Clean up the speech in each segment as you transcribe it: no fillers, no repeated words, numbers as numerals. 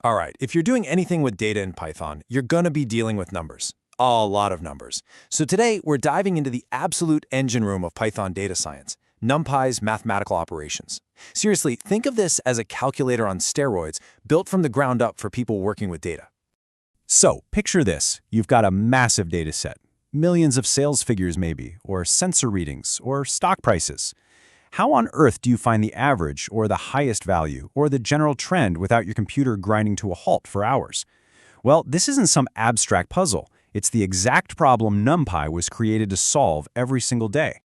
All right, if you're doing anything with data in Python, you're going to be dealing with numbers. A lot of numbers. So today, we're diving into the absolute engine room of Python data science, NumPy's mathematical operations. Seriously, think of this as a calculator on steroids built from the ground up for people working with data. So, picture this. You've got a massive data set. Millions of sales figures maybe, or sensor readings, or stock prices. How on earth do you find the average, or the highest value, or the general trend without your computer grinding to a halt for hours? Well, this isn't some abstract puzzle. It's the exact problem NumPy was created to solve every single day.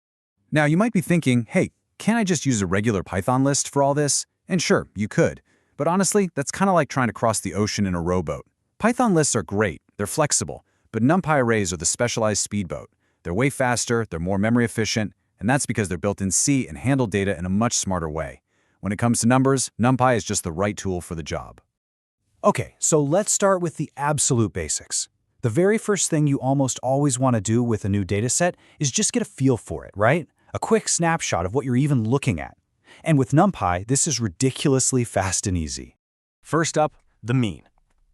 Now, you might be thinking, hey, can't I just use a regular Python list for all this? And sure, you could. But honestly, that's kind of like trying to cross the ocean in a rowboat. Python lists are great, they're flexible, but NumPy arrays are the specialized speedboat. They're way faster, they're more memory efficient, and that's because they're built in C and handle data in a much smarter way. When it comes to numbers, NumPy is just the right tool for the job. Okay, so let's start with the absolute basics. The very first thing you almost always want to do with a new dataset is just get a feel for it, right? A quick snapshot of what you're even looking at. And with NumPy, this is ridiculously fast and easy. First up, the mean.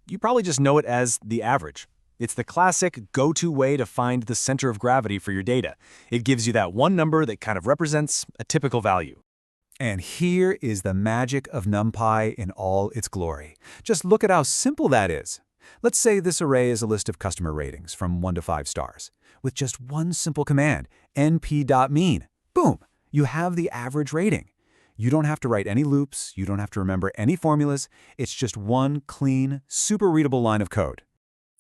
You probably just know it as the average. It's the classic go-to way to find the center of gravity for your data. It gives you that one number that kind of represents a typical value. And here is the magic of NumPy in all its glory. Just look at how simple that is. Let's say this array is a list of customer ratings from 1 to 5 stars. With just one simple command, np.mean, boom, you have the average rating. You don't have to write any loops, you don't have to remember any formulas, it's just one clean, super readable line of code.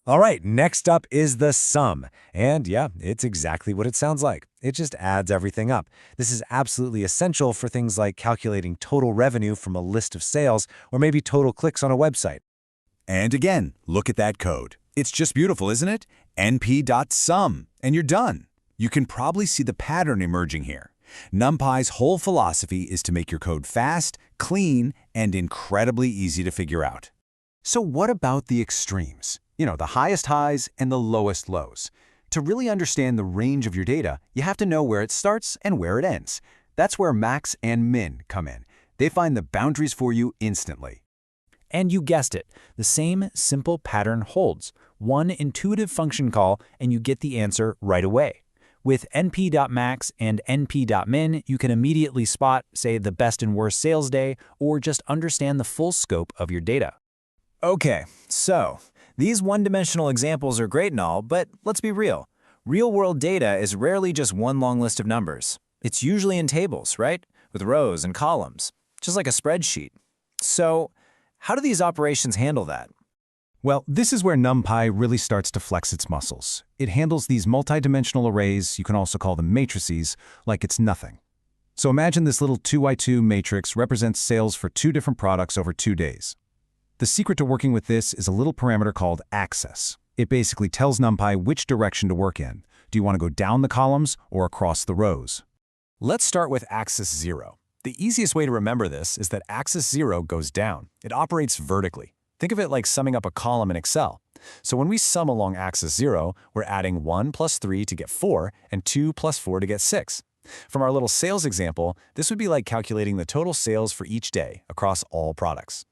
All right, next up is the sum. And yeah, it's exactly what it sounds like. It just adds everything up. This is absolutely essential for things like calculating total revenue from a list of sales or maybe total clicks on a website. And again, look at that code. It's just beautiful, isn't it? np.sum, and you're done. You can probably see the pattern emerging here. NumPy's whole philosophy is to make your code fast, clean, and incredibly easy to figure out. So what about the extremes? You know, the highest highs and the lowest lows. To really understand the range of your data, you have to know where it starts and where it ends. That's where max and min come in. They find the boundaries for you instantly. And you guessed it, the same simple pattern holds. One intuitive function call and you get the answer right away. With np.max and np.min, you can immediately spot, say, the best and worst sales day, or just understand the full scope of your data. Okay, so these one-dimensional examples are great and all, but let's be real. Real-world data is rarely just one long list of numbers. It's usually in tables, right? With rows and columns, just like a spreadsheet. So how do these operations handle that? Well, this is where NumPy really starts to flex its muscles. It handles these multidimensional arrays, you can also call them matrices, like it's nothing. So imagine this little 2x2 matrix represents sales for 2 different products over 2 days. The secret to working with this is a little parameter called axis. It basically tells NumPy which direction to work in. Do you want to go down the columns or across the rows? Let's start with axis 0. The easiest way to remember this is that axis 0 goes down. It operates vertically. Think of it like summing up a column in Excel. So when we sum along axis 0, we're adding 1 plus 3 to get 4 and 2 plus 4 to get 6. From our little sales example, this would be like calculating the total sales for each day across all products.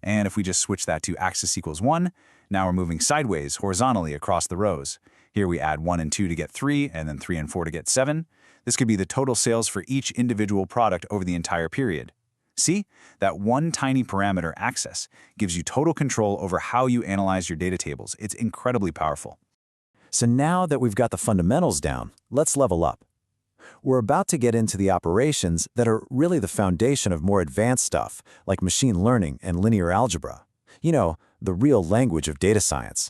And if we just switch that to axis equals 1, now we're moving sideways horizontally across the rows. Here we add 1 and 2 to get 3, and then 3 and 4 to get 7. This could be the total sales for each individual product over the entire period. See? That one tiny parameter, axis, gives you total control over how you analyze your data tables. It's incredibly powerful. So now that we've got the fundamentals down, let's level up. We're about to get into the operations that are really the foundation of more advanced stuff, like machine learning and linear algebra. You know, the real language of data science.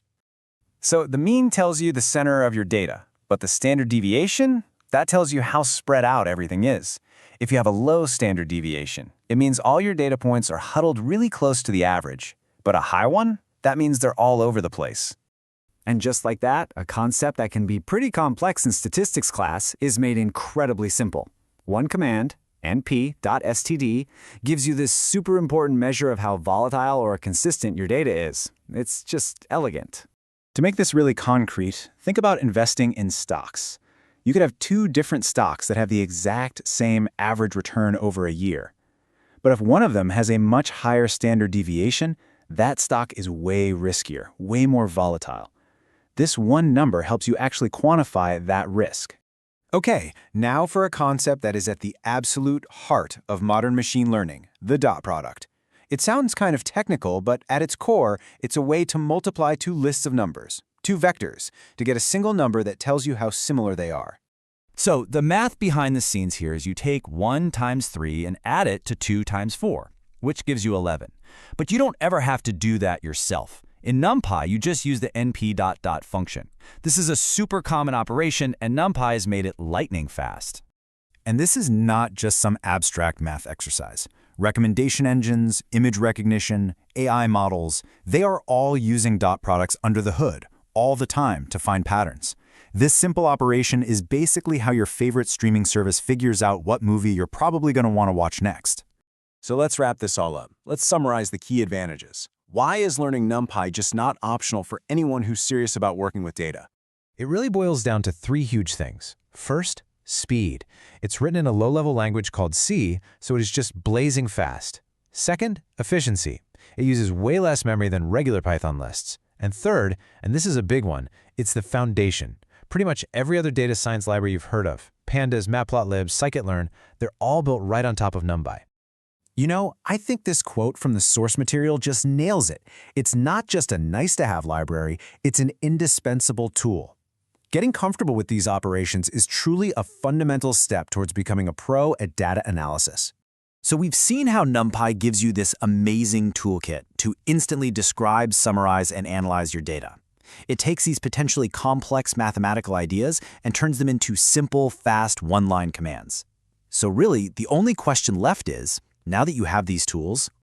So the mean tells you the center of your data, but the standard deviation, that tells you how spread out everything is. If you have a low standard deviation, it means all your data points are huddled really close to the average. But a high one, that means they're all over the place. And just like that, a concept that can be pretty complex in statistics class is made incredibly simple. One command, np.std, gives you this super important measure of how volatile or consistent your data is. It's just elegant. To make this really concrete, think about investing in stocks. You could have 2 different stocks that have the exact same average return over a year. But if one of them has a much higher standard deviation, That stock is way riskier, way more volatile. This one number helps you actually quantify that risk. Okay, now for a concept that is at the absolute heart of modern machine learning, the dot product. It sounds kind of technical, but at its core, it's a way to multiply two lists of numbers, two vectors, to get a single number that tells you how similar they are. So the math behind the scenes here is you take 1 times 3 and add it to 2 times 4, which gives you 11. But you don't ever have to do that yourself. In NumPy, you just use the np ... function. This is a super common operation, and NumPy has made it lightning fast. And this is not just some abstract math exercise. Recommendation engines, image recognition, AI models, they are all using dot products under the hood, all the time, to find patterns. This simple operation is basically how your favorite streaming service figures out what movie you're probably going to want to watch next. So let's wrap this all up. Let's summarize the key advantages. Why is learning NumPy just not optional for anyone who's serious about working with data? It really boils down to three huge things. First, speed. It's written in a low-level language called C, so it is just blazing fast. Second, efficiency. It uses way less memory than regular Python lists. And third, and this is a big one, it's the foundation. Pretty much every other data science library you've heard of, pandas, matplotlib, scikit-learn, they're all built right on top of NumPy. You know, I think this quote from the source material just nails it. It's not just a nice-to-have library, it's an indispensable tool. Getting comfortable with these operations is truly a fundamental step towards becoming a pro at data analysis. So we've seen how NumPy gives you this amazing toolkit to instantly describe, summarize, and analyze your data. It takes these potentially complex mathematical ideas and turns them into simple, fast, one-line commands. So really, the only question left is, now that you have these tools,